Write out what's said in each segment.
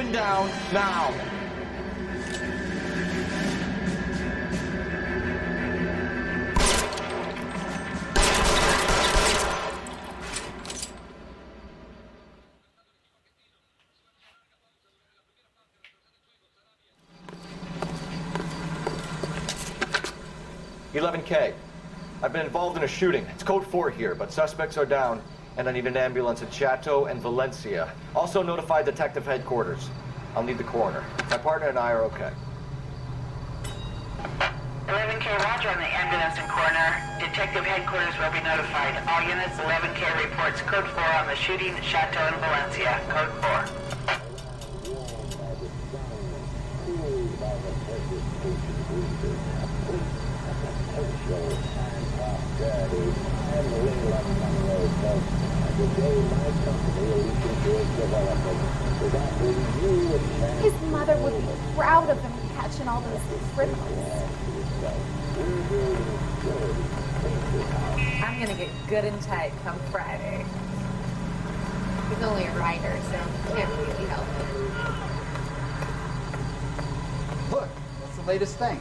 weapon down, now. "11K. I've been involved in a shooting. It's code 4 here, but suspects are down, and I need an ambulance at Chateau and Valencia. Also notify detective headquarters. I'll need the coroner. My partner and I are okay." 11K, roger on the ambulance and coroner. Detective headquarters will be notified. All units, 11K reports code 4 on the shooting at Chateau and Valencia. Code 4. His mother would be proud of him catching all those criminals. I'm gonna get good and tight come Friday. He's only a writer, so can't really help it. Look, that's the latest thing.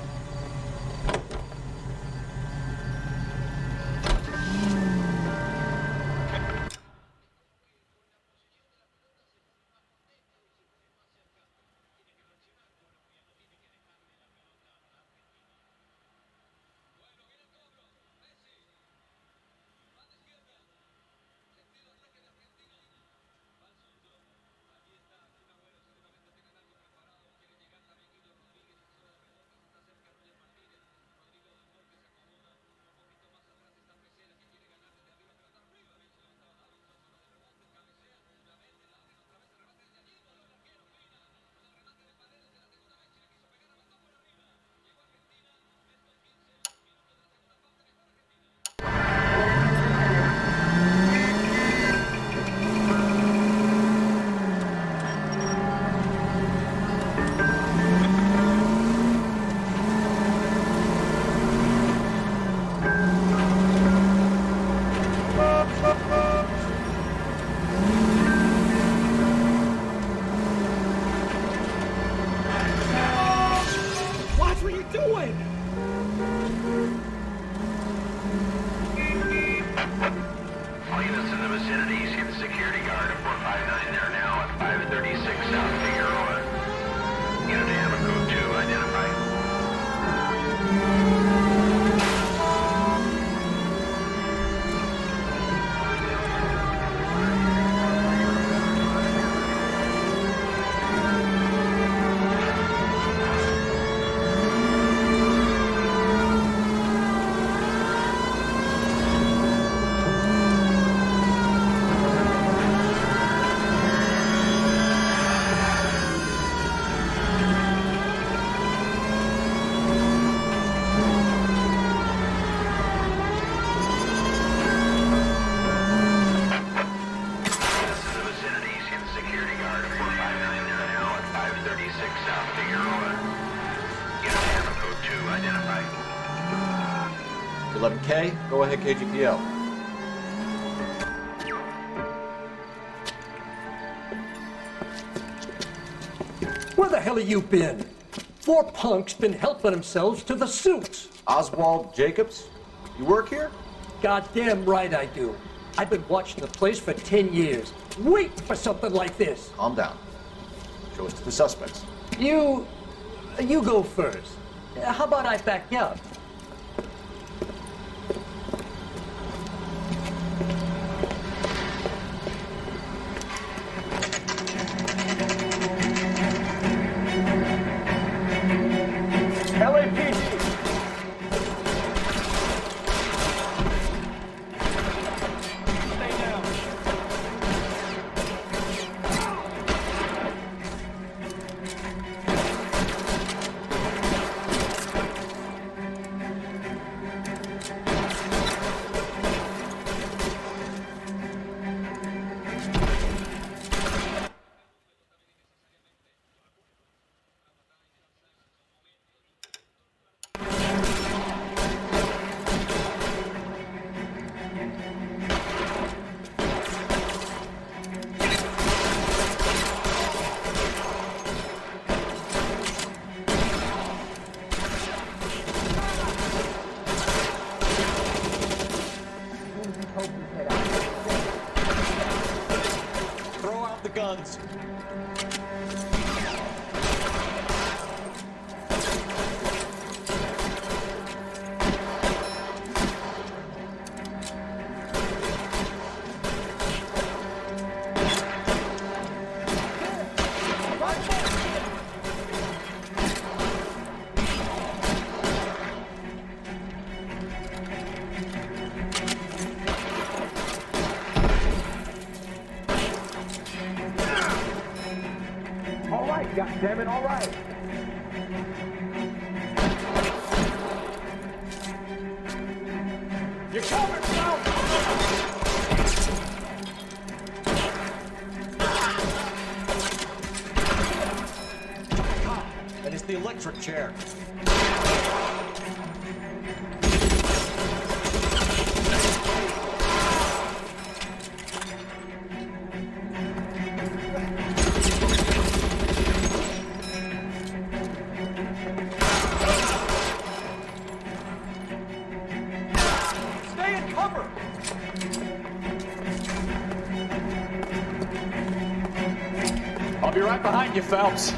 "11K, go ahead, KGPL." Where the hell have you been? 4 punks been helping themselves to the suits. Oswald Jacobs, you work here? Goddamn right I do. I've been watching the place for 10 years, waiting for something like this. Calm down. Show us to the suspects. You go first. How about I back you up? Drop the guns. God damn it, all right. You're covered, Ralph! And it's the electric chair. I'll be right behind you, Phelps.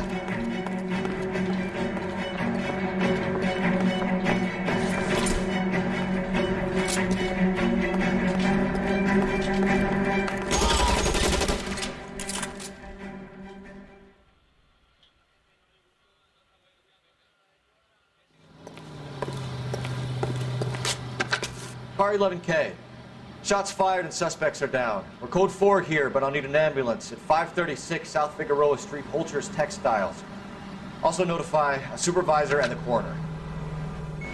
Car 11K. Shots fired and suspects are down. We're code 4 here, but I'll need an ambulance at 536 South Figueroa Street, Holcher's Textiles. Also notify a supervisor and the coroner.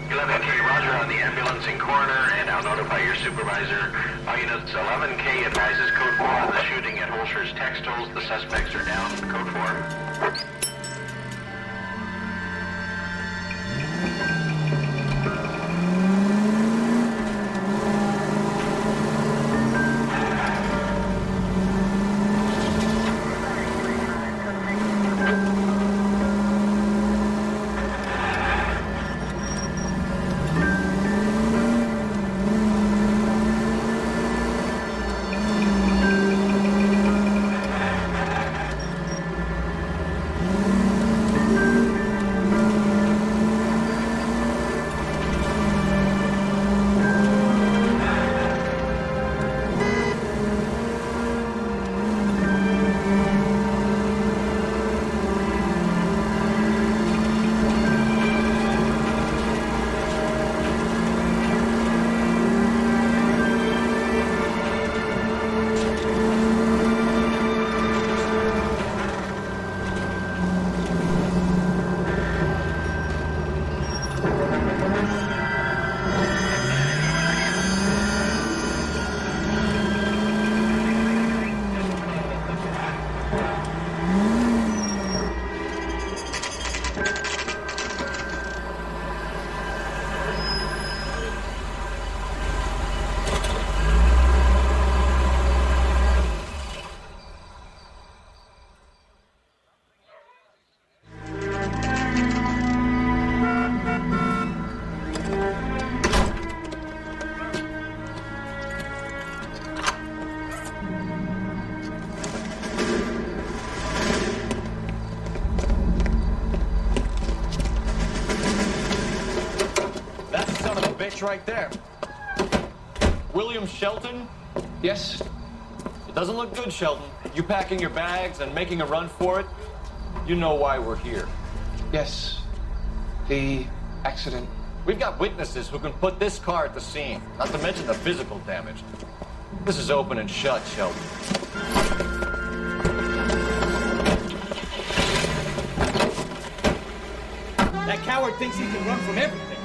11K, roger on the ambulance and coroner, and I'll notify your supervisor. All units, 11K advises code 4 on the shooting at Holcher's Textiles. The suspects are down. Code 4. Right there. William Shelton? Yes? It doesn't look good, Shelton. You packing your bags and making a run for it? You know why we're here. Yes. The accident. We've got witnesses who can put this car at the scene, not to mention the physical damage. This is open and shut, Shelton. That coward thinks he can run from everything.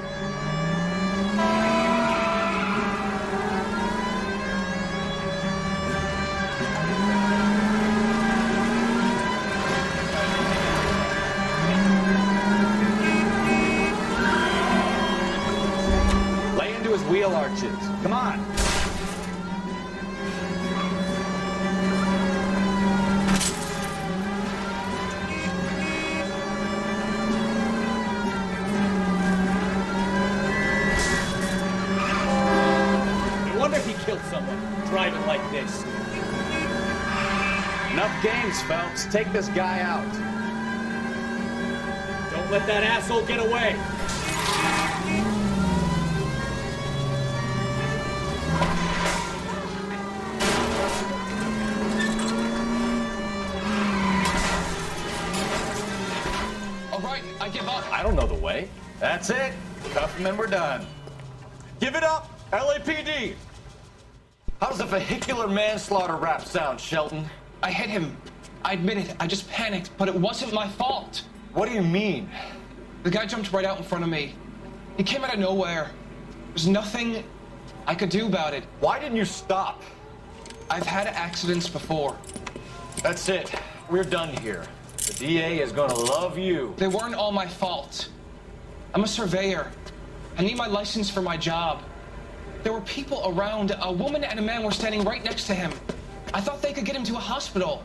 Lay into his wheel arches. Come on. No wonder he killed someone driving like this. Enough games, Phelps. Take this guy out. Don't let that asshole get away. All right, I give up. I don't know the way. That's it. Cuff him and we're done. Give it up, LAPD. How does a vehicular manslaughter rap sound, Shelton? I hit him. I admit it. I just panicked, but it wasn't my fault. What do you mean? The guy jumped right out in front of me. He came out of nowhere. There's nothing I could do about it. Why didn't you stop? I've had accidents before. That's it. We're done here. The DA is gonna love you. They weren't all my fault. I'm a surveyor. I need my license for my job. There were people around. A woman and a man were standing right next to him. I thought they could get him to a hospital.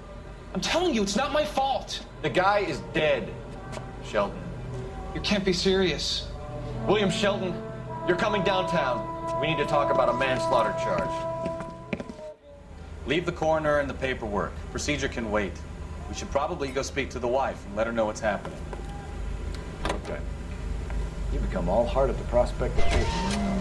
I'm telling you, it's not my fault. The guy is dead, Shelton. You can't be serious. William Shelton, you're coming downtown. We need to talk about a manslaughter charge. Leave the coroner and the paperwork. Procedure can wait. We should probably go speak to the wife and let her know what's happening. Okay. You become all heart at the prospect of paperwork.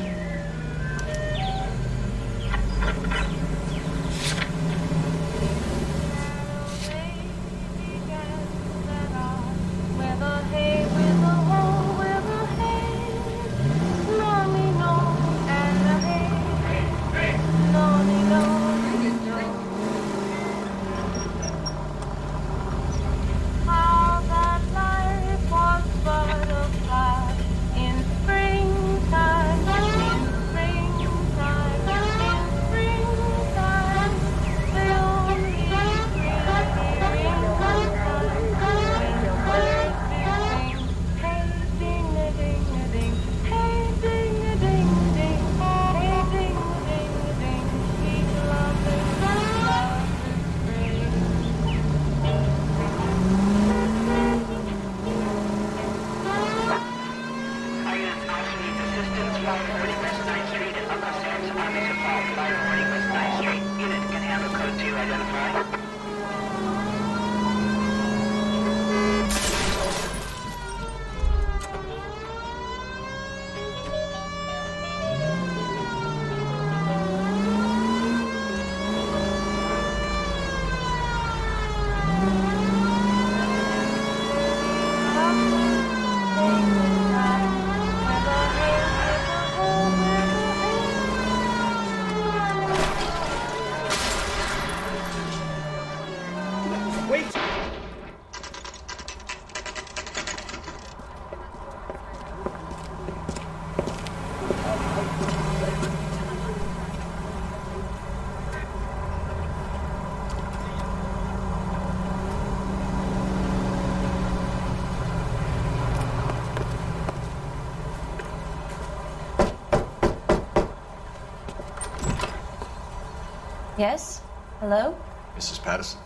Yes? Hello? Mrs. Patterson.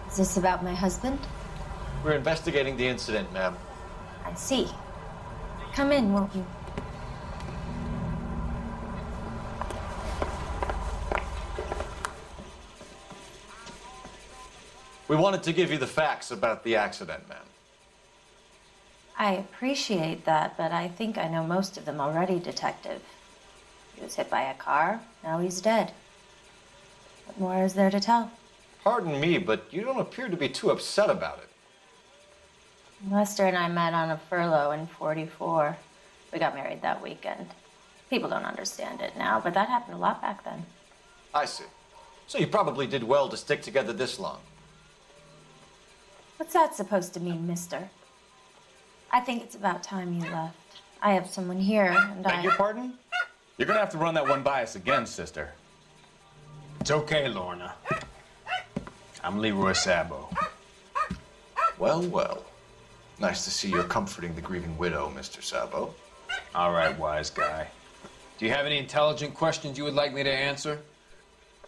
Is this about my husband? We're investigating the incident, ma'am. I see. Come in, won't you? We wanted to give you the facts about the accident, ma'am. I appreciate that, but I think I know most of them already, Detective. He was hit by a car, now he's dead. What more is there to tell? Pardon me, but you don't appear to be too upset about it. Lester and I met on a furlough in '44. We got married that weekend. People don't understand it now, but that happened a lot back then. I see. So you probably did well to stick together this long. What's that supposed to mean, mister? I think it's about time you left. I have someone here, and Beg your pardon? You're gonna have to run that one by us again, sister. It's okay, Lorna. I'm Leroy Sabo. Well, well. Nice to see you're comforting the grieving widow, Mr. Sabo. All right, wise guy. Do you have any intelligent questions you would like me to answer?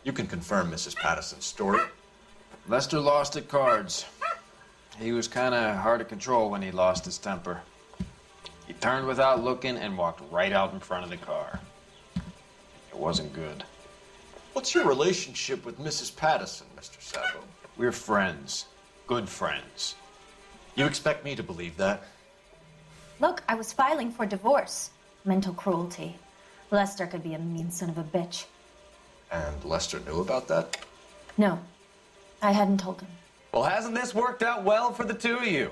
You can confirm Mrs. Patterson's story. Lester lost at cards. He was kind of hard to control when he lost his temper. He turned without looking and walked right out in front of the car. It wasn't good. What's your relationship with Mrs. Patterson, Mr. Sabo? We're friends. Good friends. You expect me to believe that? Look, I was filing for divorce. Mental cruelty. Lester could be a mean son of a bitch. And Lester knew about that? No, I hadn't told him. Well, hasn't this worked out well for the two of you?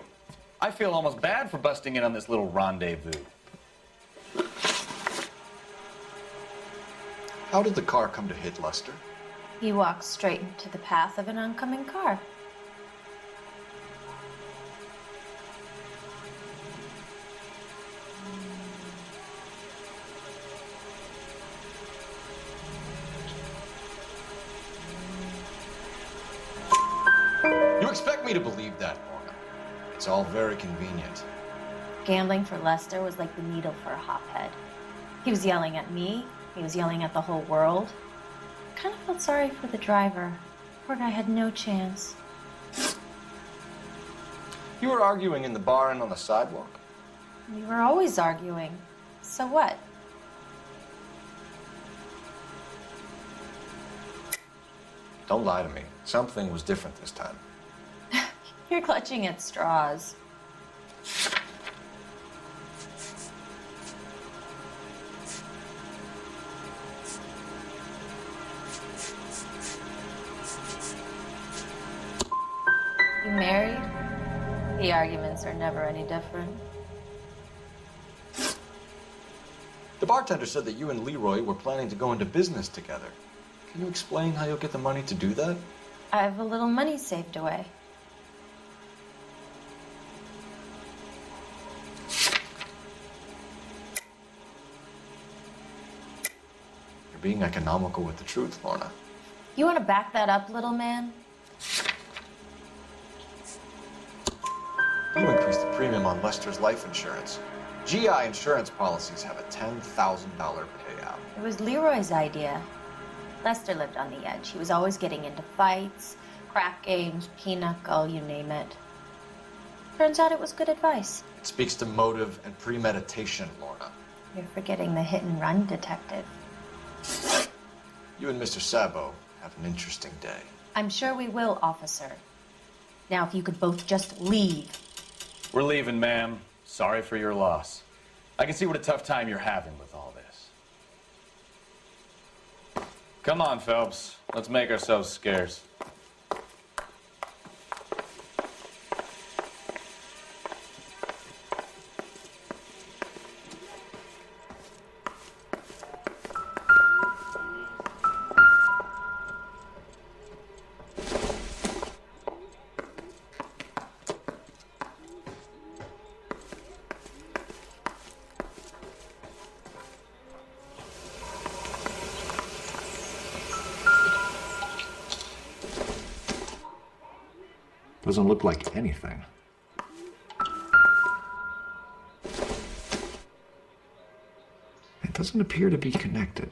I feel almost bad for busting in on this little rendezvous. How did the car come to hit Lester? He walked straight into the path of an oncoming car. You expect me to believe that, Lorna? It's all very convenient. Gambling for Lester was like the needle for a hophead. He was yelling at me. He was yelling at the whole world. I kind of felt sorry for the driver. Poor guy had no chance. You were arguing in the bar and on the sidewalk? We were always arguing. So what? Don't lie to me. Something was different this time. You're clutching at straws. You married? The arguments are never any different. The bartender said that you and Leroy were planning to go into business together. Can you explain how you'll get the money to do that? I have a little money saved away. You're being economical with the truth, Lorna. You want to back that up, little man? You increased the premium on Lester's life insurance. GI insurance policies have a $10,000 payout. It was Leroy's idea. Lester lived on the edge. He was always getting into fights, crack games, pinochle, you name it. Turns out it was good advice. It speaks to motive and premeditation, Lorna. You're forgetting the hit-and-run detective. You and Mr. Sabo have an interesting day. I'm sure we will, officer. Now, if you could both just leave. We're leaving, ma'am. Sorry for your loss. I can see what a tough time you're having with all this. Come on, Phelps. Let's make ourselves scarce. Doesn't look like anything. It doesn't appear to be connected.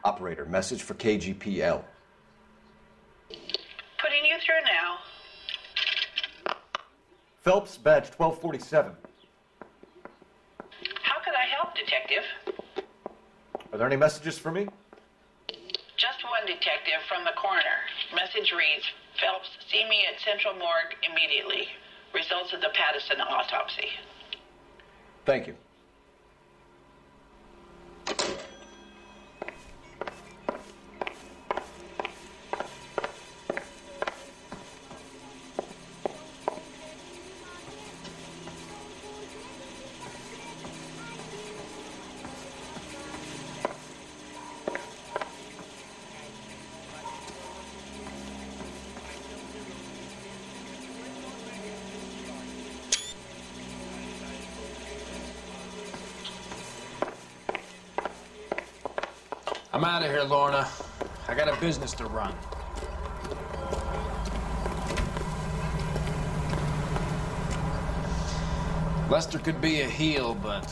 Operator, message for KGPL. Putting you through now. Phelps, badge 1247. How could I help, Detective? Are there any messages for me? Just one detective from the coroner. Message reads, Phelps, see me at Central Morgue immediately. Results of the Patterson autopsy. Thank you. I'm out of here, Lorna. I got a business to run. Lester could be a heel, but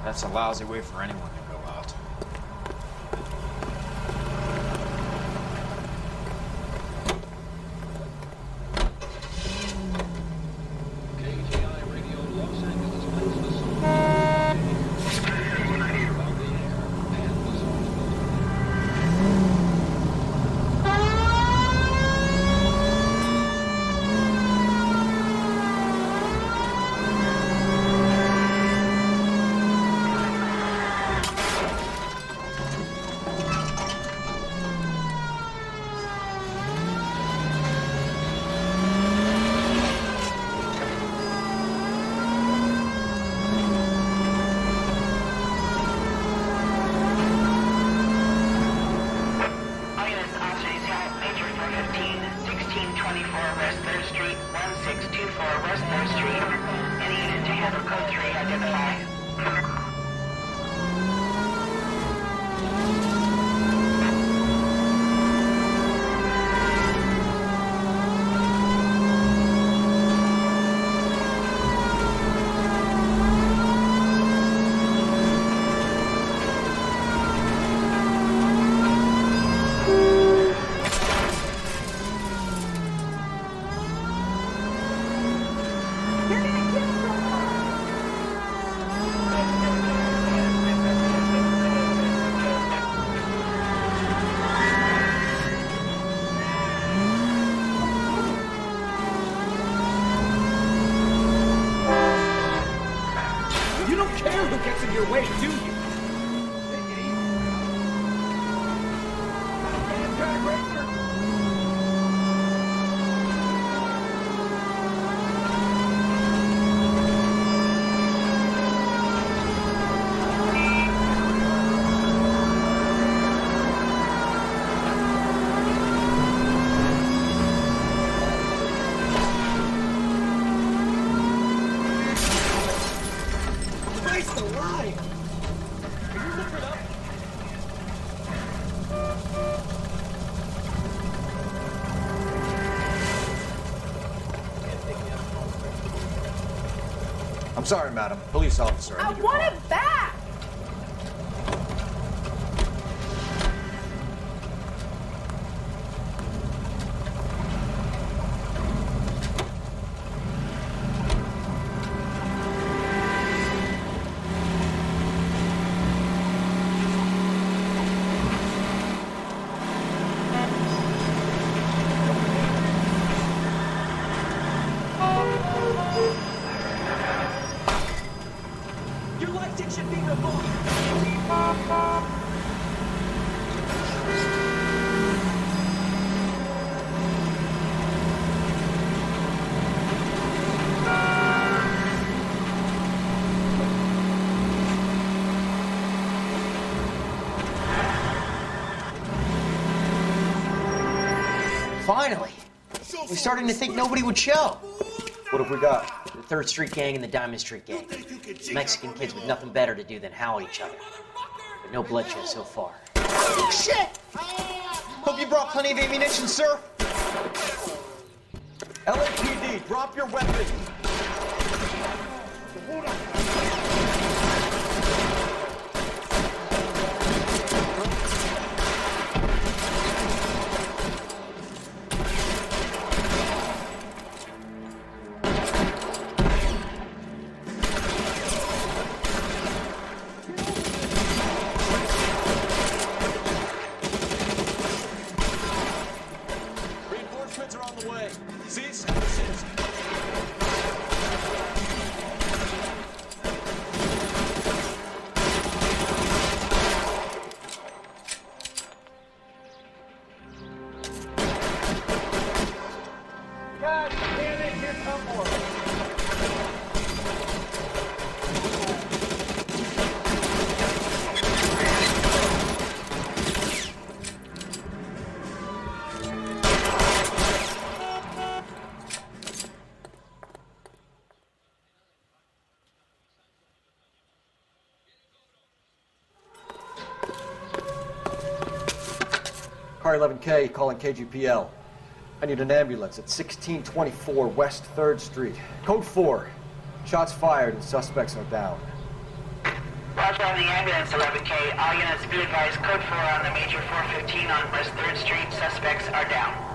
that's a lousy way for anyone to go out. I'm sorry, madam. Police officer. I want it back! Finally! We're starting to think nobody would show. What have we got? The 3rd Street Gang and the Diamond Street Gang. Mexican kids with nothing better to do than howl at each other. But no bloodshed so far. Shit! Hope you brought plenty of ammunition, sir. LAPD, drop your weapons! Reinforcements are on the way. Cease and desist. God damn it, here come more. Car 11K calling KGPL. I need an ambulance at 1624 West 3rd Street. Code 4. Shots fired and suspects are down. Roger on the ambulance, 11K. All units be advised, code 4 on the major 415 on West 3rd Street. Suspects are down.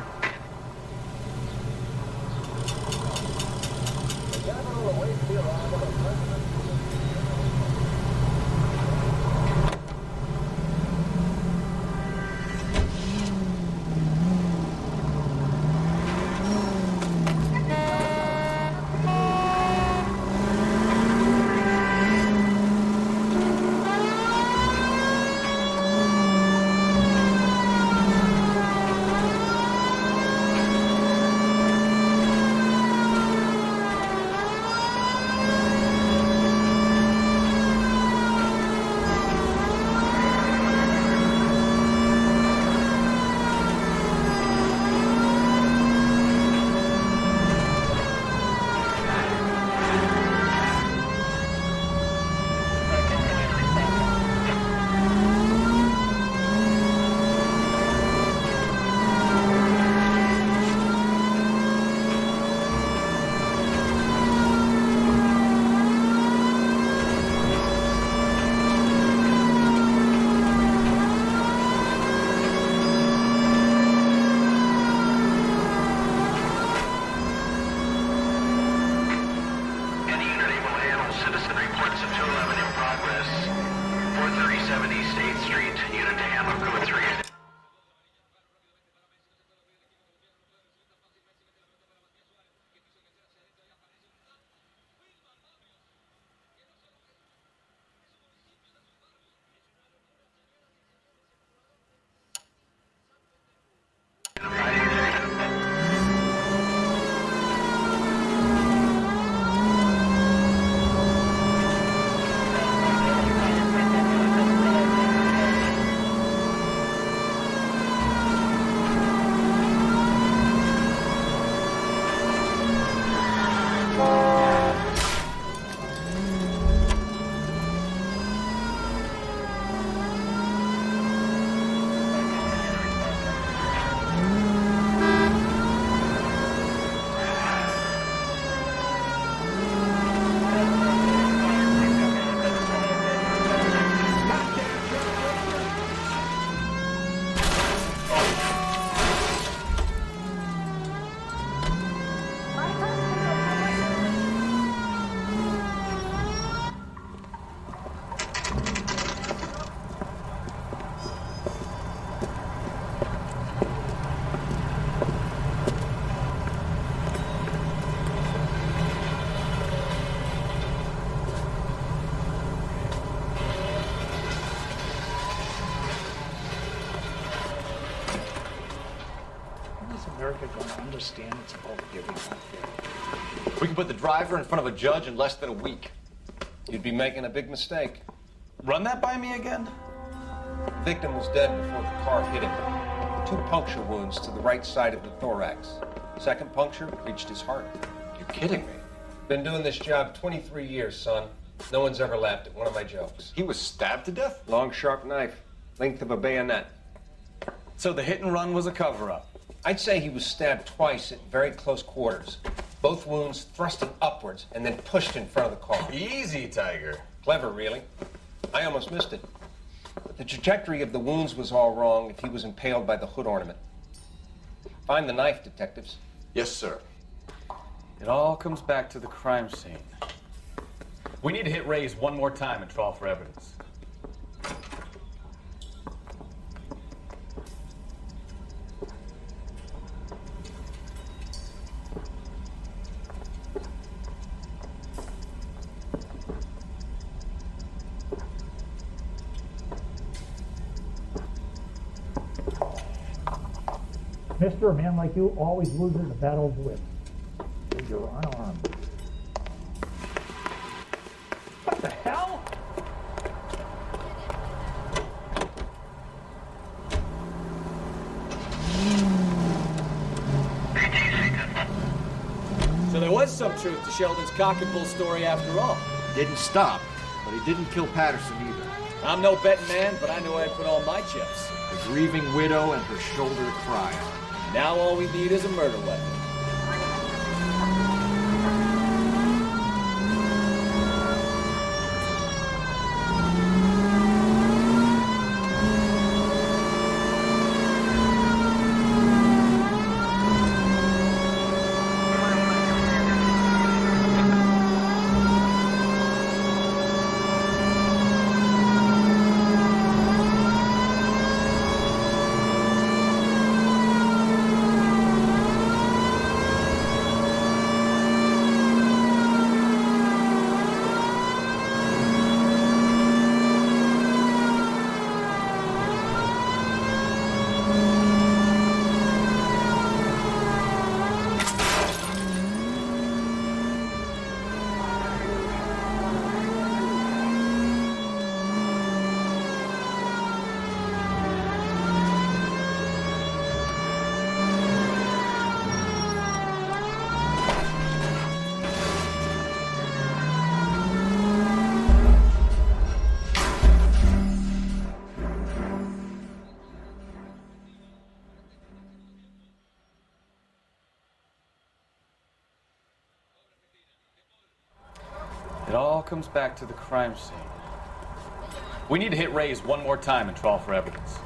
America going to understand it's about giving out there? We can put the driver in front of a judge in less than a week. You'd be making a big mistake. Run that by me again? The victim was dead before the car hit him. 2 puncture wounds to the right side of the thorax. Second puncture reached his heart. You're kidding me. Been doing this job 23 years, son. No one's ever laughed at one of my jokes. He was stabbed to death? Long, sharp knife. Length of a bayonet. So the hit and run was a cover-up? I'd say he was stabbed twice at very close quarters. Both wounds thrusting upwards and then pushed in front of the car. Easy, Tiger. Clever, really. I almost missed it. But the trajectory of the wounds was all wrong if he was impaled by the hood ornament. Find the knife, detectives. Yes, sir. It all comes back to the crime scene. We need to hit Ray's one more time and trawl for evidence. Mister, a man like you always loses the battle of wits. You're unarmed. What the hell? So there was some truth to Sheldon's cock and bull story after all. Didn't stop, but he didn't kill Patterson either. I'm no betting man, but I know where I put all my chips. The grieving widow and her shoulder to cry on. Now all we need is a murder weapon. all comes back to the crime scene. We need to hit Ray's one more time and trawl for evidence.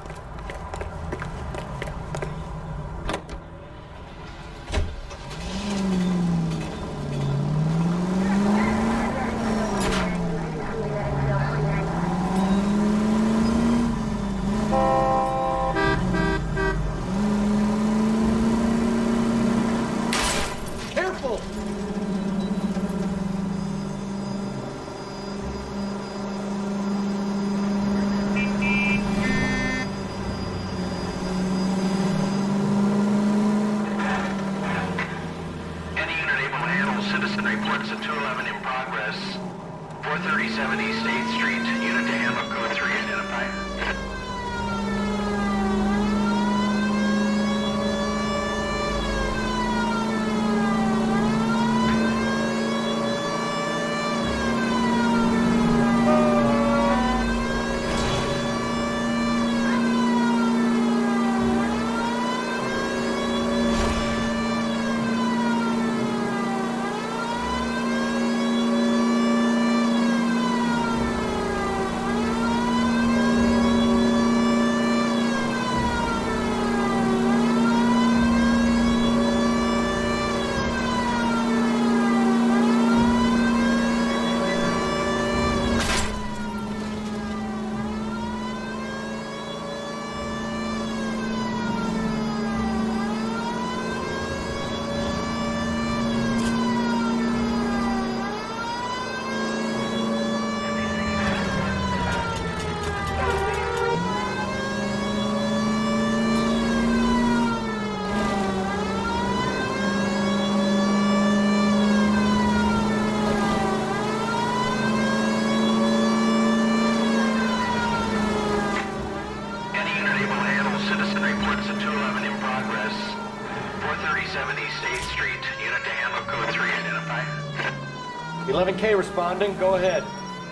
K responding. Go ahead.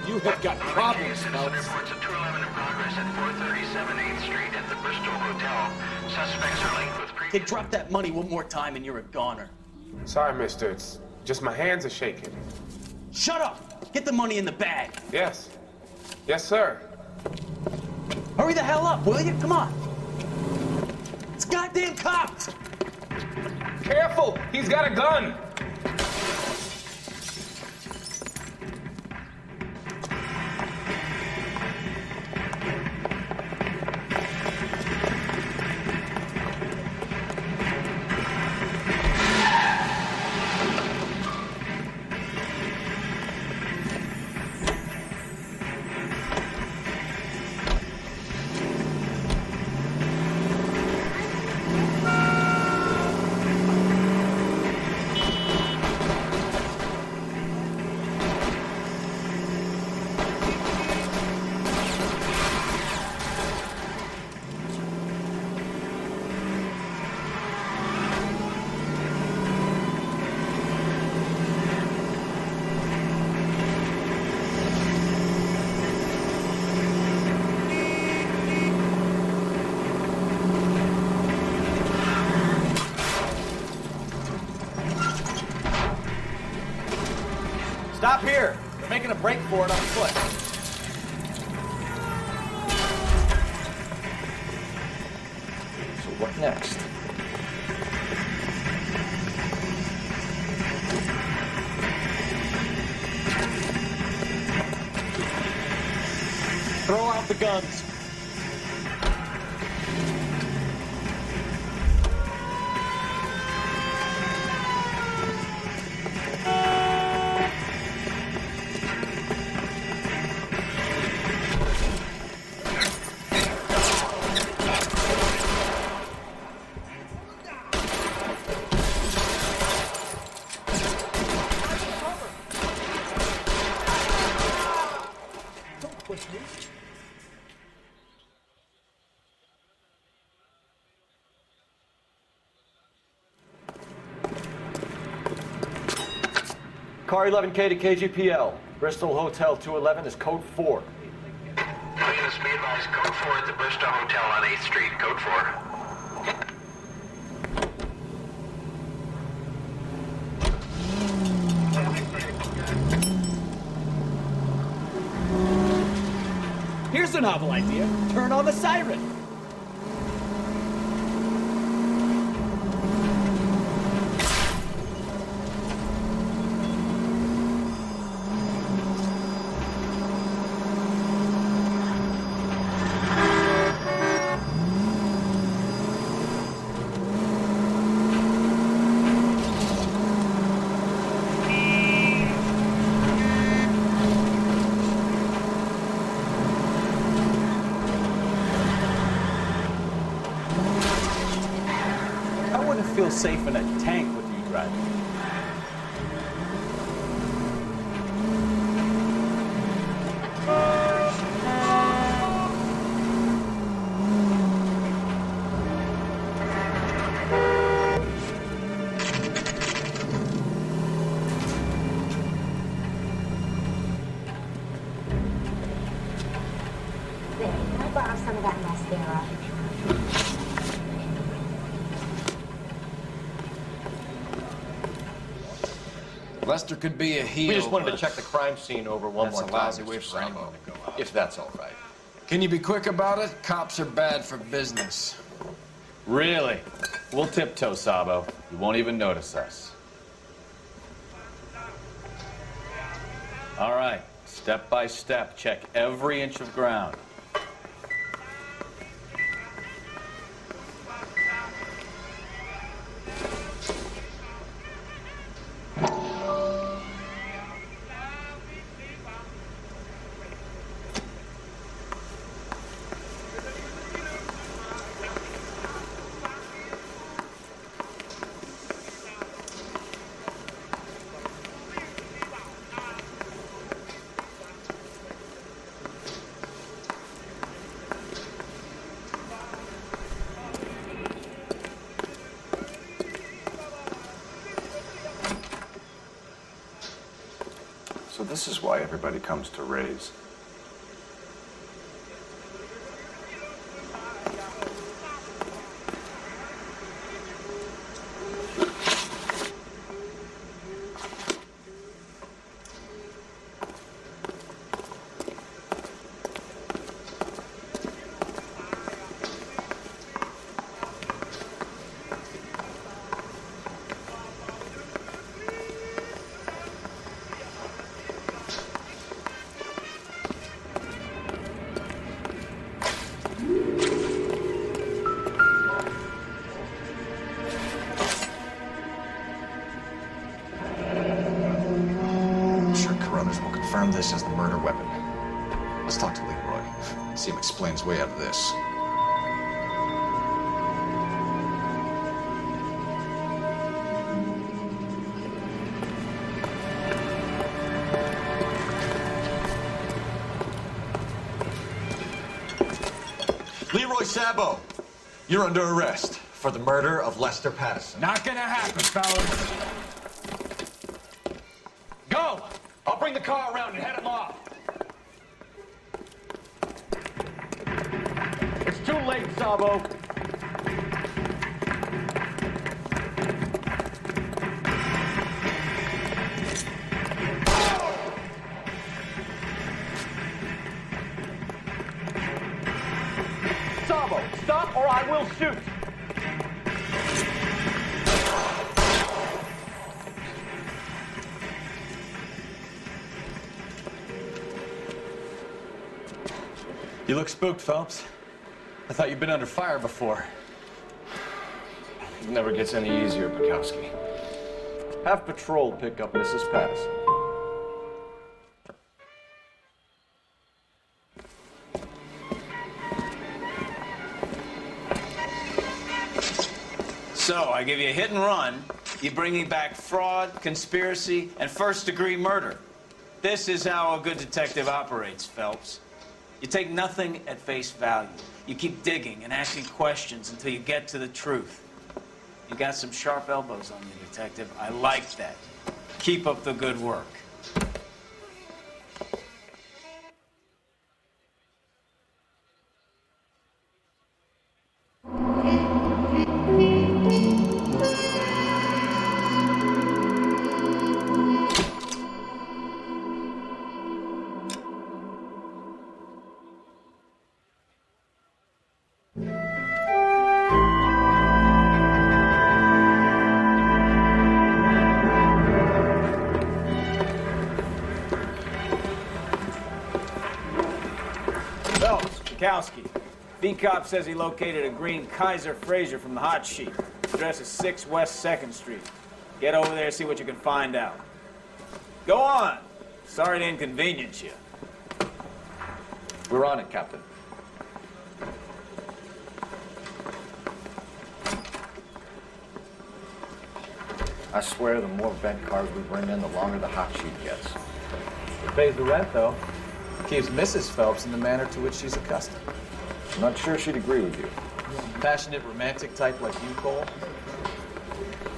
You have got problems, folks. Reports of 211 in progress at 437 8th Street at the Bristol Hotel. Suspects are linked with Hey, drop that money one more time and you're a goner. Sorry, mister. It's just my hands are shaking. Shut up! Get the money in the bag. Yes. Yes, sir. Hurry the hell up, will you? Come on. It's goddamn cops! Careful! He's got a gun! Stop here! They're making a break for it on foot. So what next? Throw out the guns. Car 11K to KGPL. Bristol Hotel 211 is code 4. Units be advised, code 4 at the Bristol Hotel on 8th Street, code 4. Here's a novel idea. Turn on the siren. Feel safe in a tank with you driving. There, can I borrow some of that mascara? Lester could be a heel. We just wanted to check the crime scene over one more That's time. a lousy way Mr. for anyone Rambo, to go out. if that's all right. Can you be quick about it? Cops are bad for business. Really? We'll tiptoe, Sabo. You won't even notice us. All right, step by step, check every inch of ground. So this is why everybody comes to Ray's. Confirm this as the murder weapon. Let's talk to Leroy. See him explain his way out of this. Leroy Sabo, you're under arrest for the murder of Lester Patterson. Not gonna happen, fellas. Go! I'll bring the car around and head him off. It's too late, Sabo. Sabo, stop or I will shoot. You look spooked, Phelps. I thought you'd been under fire before. It never gets any easier, Bukowski. Have patrol pick up Mrs. Patterson. So, I give you a hit and run. You bring me back fraud, conspiracy, and first-degree murder. This is how a good detective operates, Phelps. You take nothing at face value. You keep digging and asking questions until you get to the truth. You got some sharp elbows on you, detective. I like that. Keep up the good work. Phelps, Bukowski. B-Cop says he located a green Kaiser Fraser from the hot sheet. Address is 6 West 2nd Street. Get over there, see what you can find out. Go on. Sorry to inconvenience you. We're on it, Captain. I swear the more bent cars we bring in, the longer the hot sheet gets. It pays the rent, though. It keeps Mrs. Phelps in the manner to which she's accustomed. I'm not sure she'd agree with you. Passionate, romantic type like you, Cole?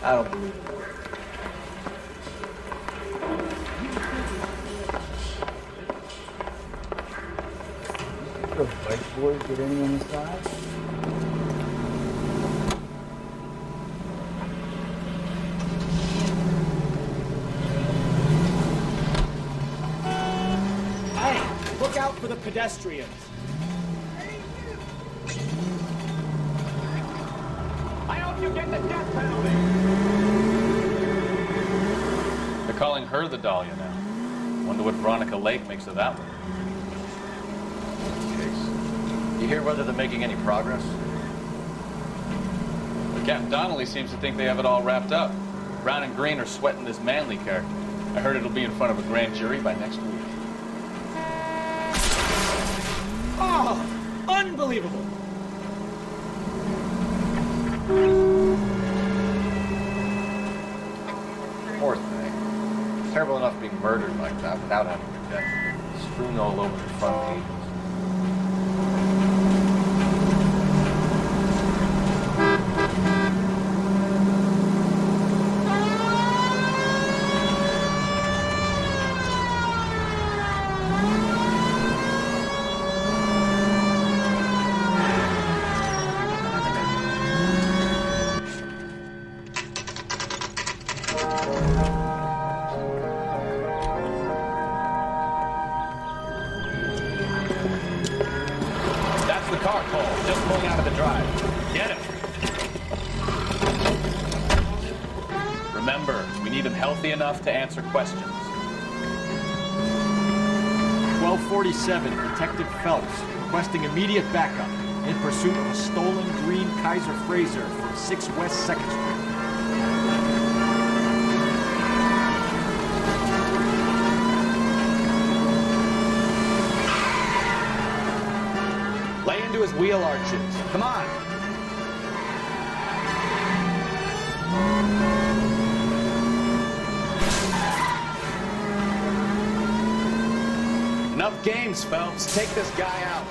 I don't believe it. Those white boys get any on the side? Hey, look out for the pedestrians. I hope you get the death penalty. They're calling her the Dahlia now. Wonder what Veronica Lake makes of that one. You hear whether they're making any progress? Captain Donnelly seems to think they have it all wrapped up. Brown and Green are sweating this Manley character. I heard it'll be in front of a grand jury by next week. Oh, unbelievable. Poor thing. It's terrible enough being murdered like that without having her dead. Strewn all over the front pages. Enough to answer questions. 1247, Detective Phelps, requesting immediate backup in pursuit of a stolen green Kaiser Fraser from 6 West 2nd Street. Lay into his wheel arches. Come on. Enough games, Phelps. Take this guy out.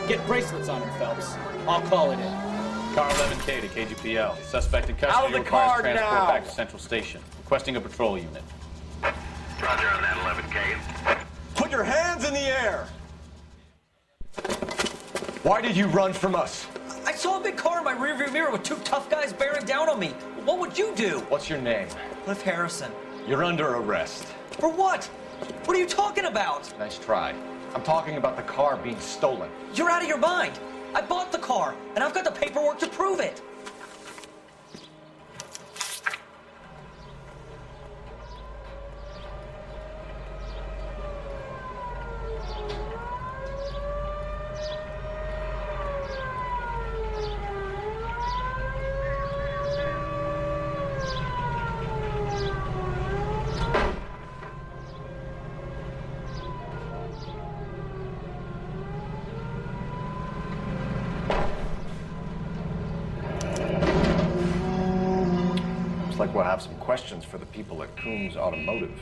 Get bracelets on him, Phelps. I'll call it in. Car 11K to KGPL. Suspect in custody Out of the requires car transport now. back to Central Station. Requesting a patrol unit. Roger on that 11K. Put your hands in the air! Why did you run from us? I saw a big car in my rearview mirror with two tough guys bearing down on me. What would you do? What's your name? Cliff Harrison. You're under arrest. For what? What are you talking about? Nice try. I'm talking about the car being stolen. You're out of your mind. I bought the car, and I've got the paperwork to prove it. Like we'll have some questions for the people at Coombs Automotive.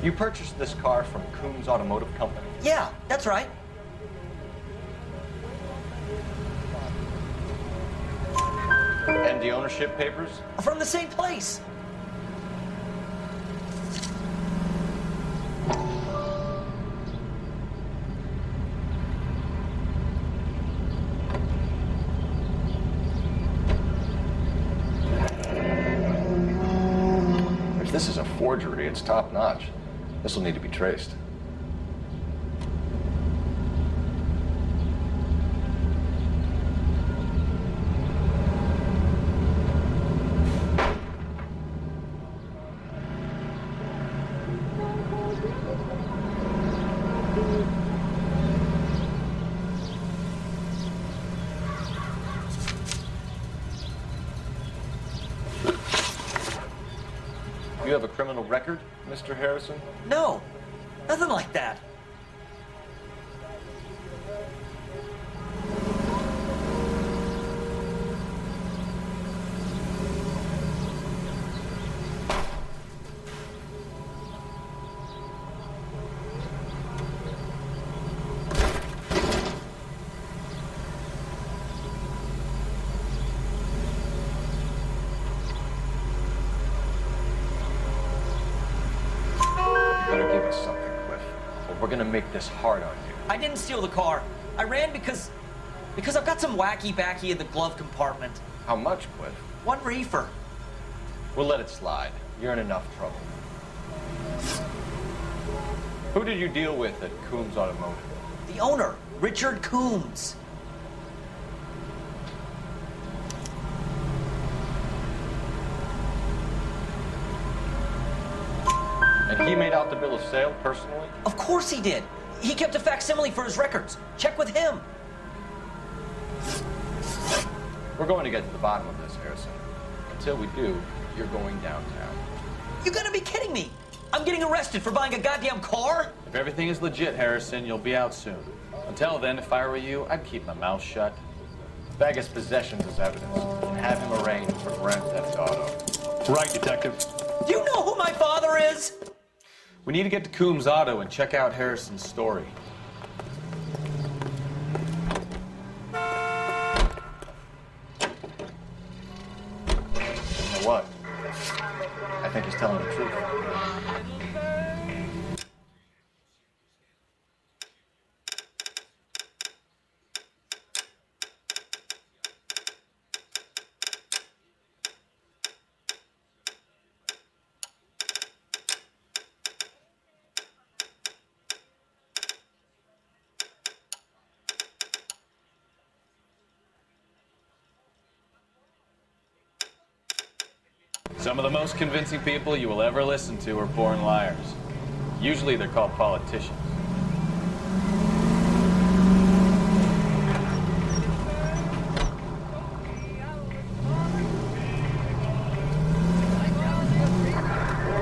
You purchased this car from Coombs Automotive Company? Yeah, that's right. And the ownership papers? From the same place. forgery. It's top notch. This will need to be traced. You have a criminal record, Mr. Harrison? No, nothing like that. We're gonna make this hard on you. I didn't steal the car. I ran because I've got some wacky backy in the glove compartment. How much, Cliff? 1 reefer. We'll let it slide. You're in enough trouble. Who did you deal with at Coombs Automotive? The owner, Richard Coombs. And he made out the bill of sale personally? Of course he did. He kept a facsimile for his records. Check with him. We're going to get to the bottom of this, Harrison. Until we do, you're going downtown. You gotta be kidding me! I'm getting arrested for buying a goddamn car? If everything is legit, Harrison, you'll be out soon. Until then, if I were you, I'd keep my mouth shut. Vegas possessions as evidence and have him arraigned for grand theft auto. Right, Detective. Do you know who my father is? We need to get to Coombs Auto and check out Harrison's story. You know what? I think he's telling the truth. Some of the most convincing people you will ever listen to are born liars. Usually they're called politicians.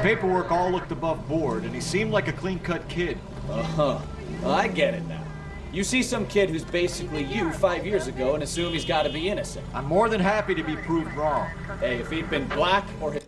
Paperwork all looked above board, and he seemed like a clean-cut kid. Uh-huh. Well, I get it now. You see some kid who's basically you 5 years ago and assume he's got to be innocent. I'm more than happy to be proved wrong. Hey, if he'd been black or...